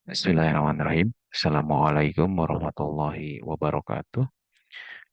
Bismillahirrahmanirrahim. Assalamualaikum warahmatullahi wabarakatuh.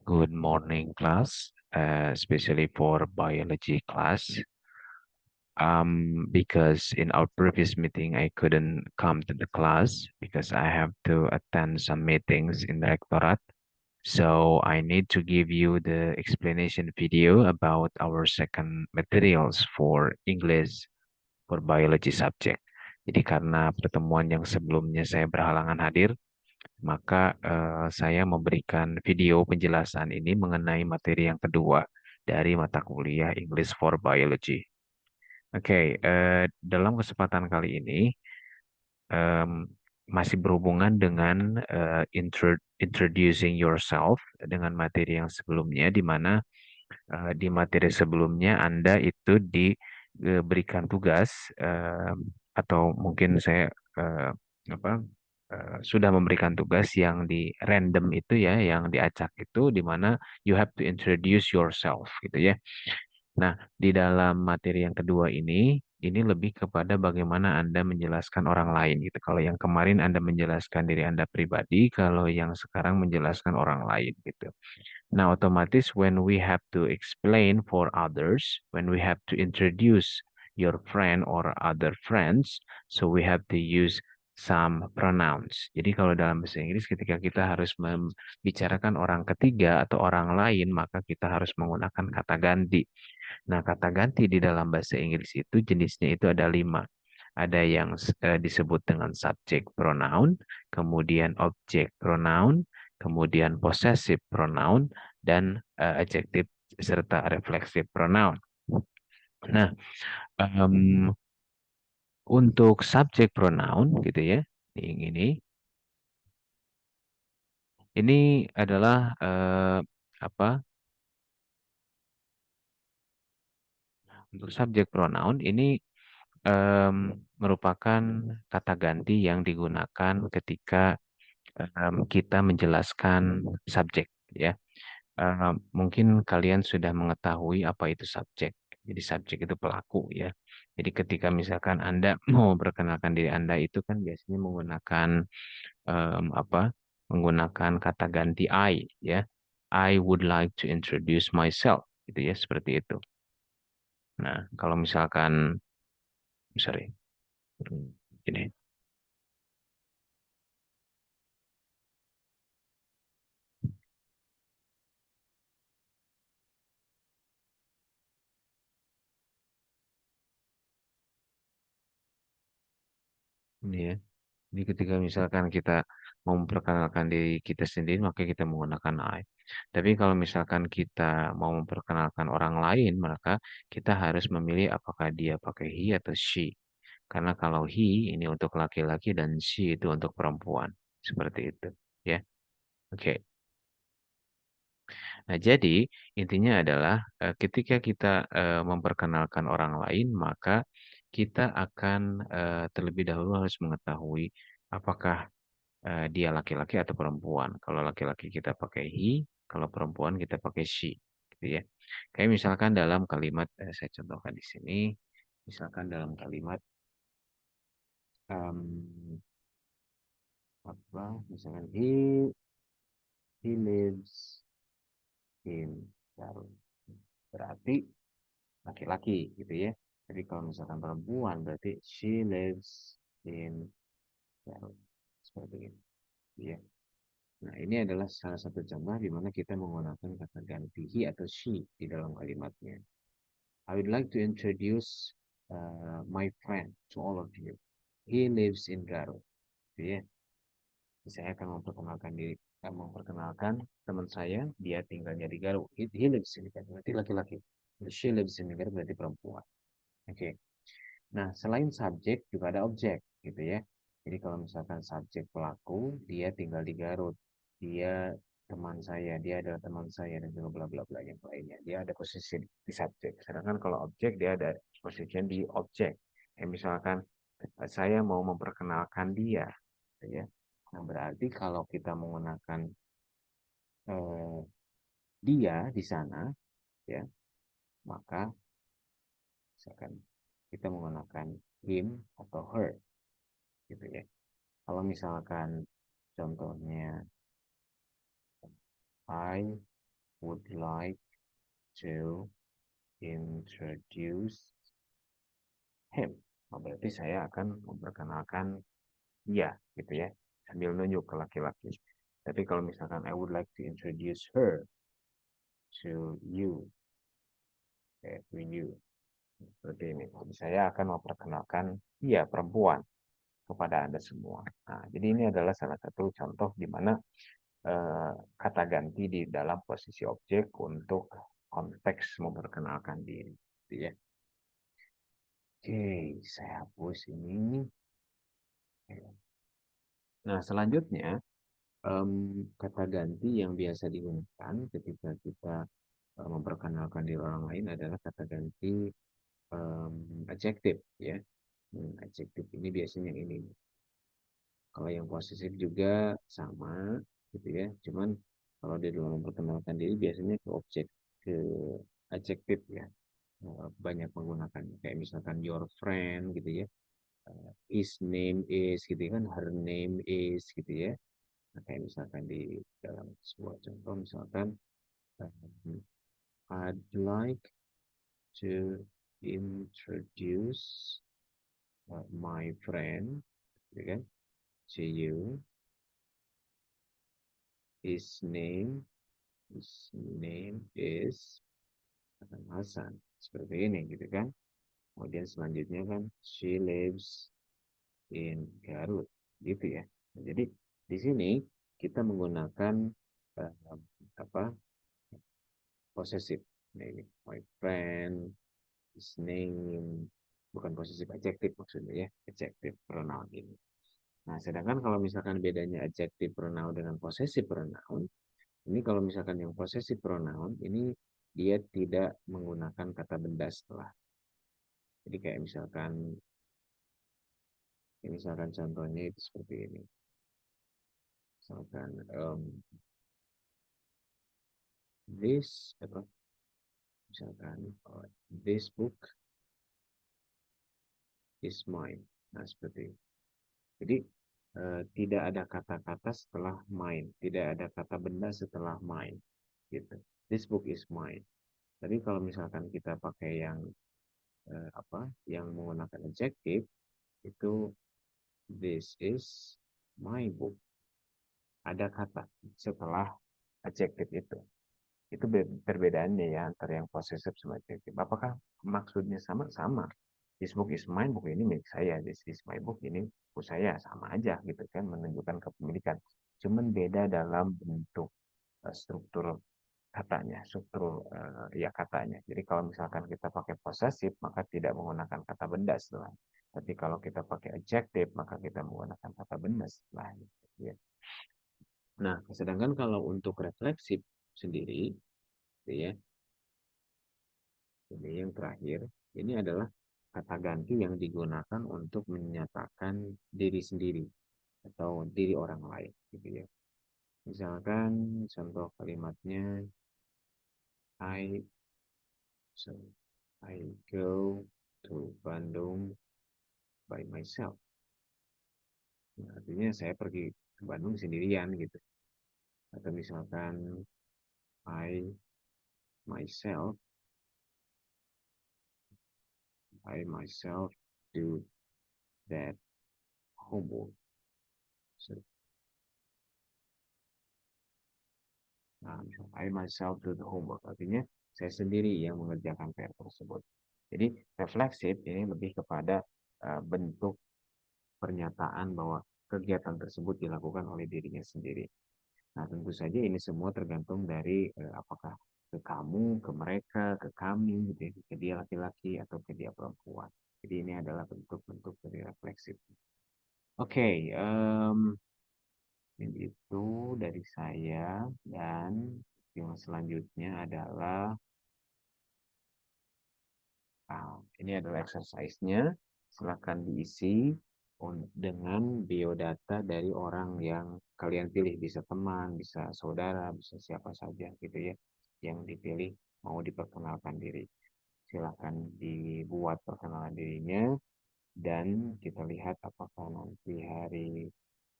Good morning, class, especially for biology class. Because in our previous meeting, I couldn't come to the class because I have to attend some meetings in the rectorate. So I need to give you the explanation video about our second materials for English for biology subject. Jadi karena pertemuan yang sebelumnya saya berhalangan hadir, maka saya memberikan video penjelasan ini mengenai materi yang kedua dari mata kuliah English for Biology. Oke, dalam kesempatan kali ini em, masih berhubungan dengan introducing yourself dengan materi yang sebelumnya, di mana di materi sebelumnya Anda itu diberikan tugas atau mungkin saya eh, apa sudah memberikan tugas yang di random itu ya, yang diacak itu di mana you have to introduce yourself gitu ya. Nah, di dalam materi yang kedua ini lebih kepada bagaimana Anda menjelaskan orang lain gitu. Kalau yang kemarin Anda menjelaskan diri Anda pribadi, kalau yang sekarang menjelaskan orang lain gitu. Now, otomatis when we have to explain for others, when we have to introduce your friend or other friends, so we have to use some pronouns. Jadi kalau dalam bahasa Inggris ketika kita harus membicarakan orang ketiga atau orang lain, maka kita harus menggunakan kata ganti. Nah, kata ganti di dalam bahasa Inggris itu jenisnya itu ada 5. Ada yang disebut dengan subject pronoun, kemudian object pronoun, kemudian possessive pronoun, dan adjective serta reflexive pronoun. Nah, em, untuk subject pronoun gitu ya, ini adalah apa? Untuk subject pronoun ini merupakan kata ganti yang digunakan ketika kita menjelaskan subjek, ya. Mungkin kalian sudah mengetahui apa itu subjek. Jadi subjek itu pelaku, ya. Jadi ketika misalkan Anda mau memperkenalkan diri Anda itu kan biasanya menggunakan apa? Menggunakan kata ganti I, ya. I would like to introduce myself, gitu ya, seperti itu. Nah, kalau misalkan, sorry, ini. Ini ya. Jadi ketika misalkan kita mau memperkenalkan diri kita sendiri, maka kita menggunakan I. Tapi kalau misalkan kita mau memperkenalkan orang lain, maka kita harus memilih apakah dia pakai he atau she. Karena kalau he ini untuk laki-laki dan she itu untuk perempuan. Seperti itu. Ya, oke. Nah, jadi intinya adalah ketika kita memperkenalkan orang lain, maka kita akan terlebih dahulu harus mengetahui apakah dia laki-laki atau perempuan. Kalau laki-laki kita pakai he, kalau perempuan kita pakai she, gitu ya. Kayak misalkan dalam kalimat, saya contohkan di sini, misalkan dalam kalimat em, apa, misalkan he lives in Garut. Berarti laki-laki, gitu ya. Jadi kalau misalkan perempuan, berarti she lives in Garut. Seperti itu, ya. Nah, ini adalah salah satu contoh di mana kita menggunakan kata ganti he atau she di dalam kalimatnya. I would like to introduce my friend to all of you. He lives in Garut. Gitu ya. Saya akan memperkenalkan diri, memperkenalkan teman saya, dia tinggalnya di Garut. He lives in Garut, berarti laki-laki. She lives in Garut berarti perempuan. Oke. Okay. Nah, selain subjek juga ada objek, gitu ya. Jadi kalau misalkan subjek pelaku, dia tinggal di Garut, dia teman saya, dia adalah teman saya dan juga bla bla bla yang lainnya. Dia ada posisi di subjek. Sedangkan kalau objek dia ada posisi di objek. Kayak misalkan saya mau memperkenalkan dia, gitu ya. Nah, berarti kalau kita menggunakan eh, dia di sana, ya, maka misalkan kita menggunakan him atau her, gitu ya. Kalau Kalau misalkan contohnya, I would like to introduce him. Oh, berarti saya akan memperkenalkan dia, gitu ya, sambil nunjuk ke laki-laki. Tapi kalau misalkan I would like to introduce her to you, to you, seperti ini. Jadi saya akan memperkenalkan dia, perempuan, kepada Anda semua. Nah, jadi ini adalah salah satu contoh di mana kata ganti di dalam posisi objek untuk konteks memperkenalkan diri. Gitu ya. Oke, saya hapus ini. Nah, selanjutnya kata ganti yang biasa digunakan ketika kita memperkenalkan diri orang lain adalah kata ganti adjektif ya. Adjektif ini biasanya yang ini. Kalau yang posesif juga sama gitu ya. Cuman kalau di dalam memperkenalkan diri biasanya ke objek, ke adjektif ya. Banyak menggunakan kayak misalkan your friend gitu ya. His name is gitu kan, her name is gitu ya. Nah, kayak misalkan di dalam sebuah contoh misalkan um, I'd like to introduce my friend gitu kan, to you. His name His name is Hasan. Seperti ini gitu kan. Kemudian selanjutnya kan she lives in Garut gitu ya. Nah, jadi di sini kita menggunakan uh, apa posesif. Nah, ini my friend, his name, bukan posesif adjektif maksudnya ya, adjektif pronoun ini. Nah, sedangkan kalau misalkan bedanya adjektif pronoun dengan possessive pronoun, ini kalau misalkan yang possessive pronoun, ini dia tidak menggunakan kata benda setelah. Jadi kayak misalkan contohnya itu seperti ini. Misalkan this apa? Misalkan this book is mine. Nah, seperti itu. Jadi tidak ada kata-kata setelah mine, tidak ada kata benda setelah mine, gitu. This book is mine. Tapi kalau misalkan kita pakai yang yang menggunakan adjektif, itu this is my book. Ada kata setelah adjektif itu. Itu perbedaannya ya antara yang possessive sama adjektif. Apakah maksudnya sama? Sama. This book is mine, buku ini milik saya. This is my book, ini buku saya. Sama aja gitu kan, menunjukkan kepemilikan. Cuman beda dalam bentuk struktur katanya, struktur ya katanya. Jadi kalau misalkan kita pakai possessive, maka tidak menggunakan kata benda setelah. Tapi kalau kita pakai adjective, maka kita menggunakan kata benda setelah. Ya. Nah, sedangkan kalau untuk refleksif sendiri, gitu ya, ini yang terakhir, ini adalah kata ganti yang digunakan untuk menyatakan diri sendiri atau diri orang lain, gitu ya. Misalkan contoh kalimatnya, I so I go to Bandung by myself. Nah, artinya saya pergi ke Bandung sendirian gitu. Atau misalkan I myself I myself do that homework. So, nah, I myself do the homework. Artinya saya sendiri yang mengerjakan PR tersebut. Jadi refleksif ini lebih kepada bentuk pernyataan bahwa kegiatan tersebut dilakukan oleh dirinya sendiri. Nah, tentu saja ini semua tergantung dari apakah ke kamu, ke mereka, ke kami, gitu ya, ke dia laki-laki atau ke dia perempuan. Jadi ini adalah bentuk-bentuk dari refleksif. Oke, ini itu dari saya dan yang selanjutnya adalah ini adalah exercise-nya. Silakan diisi dengan biodata dari orang yang kalian pilih. Bisa teman, bisa saudara, bisa siapa saja gitu ya. Yang dipilih mau diperkenalkan diri. Silakan dibuat perkenalan dirinya dan kita lihat apakah nanti hari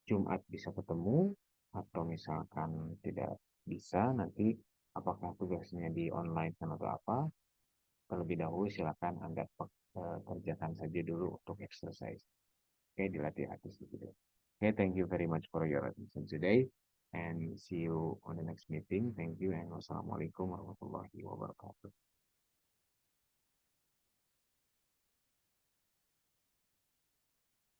Jumat bisa ketemu, atau misalkan tidak bisa, nanti apakah tugasnya di online kan atau apa, terlebih dahulu silakan Anda kerjakan saja dulu untuk exercise. Oke, dilatih hati sedikit. Oke, thank you very much for your attention today, and see you on the next meeting. Thank you, and wassalamualaikum warahmatullahi wabarakatuh.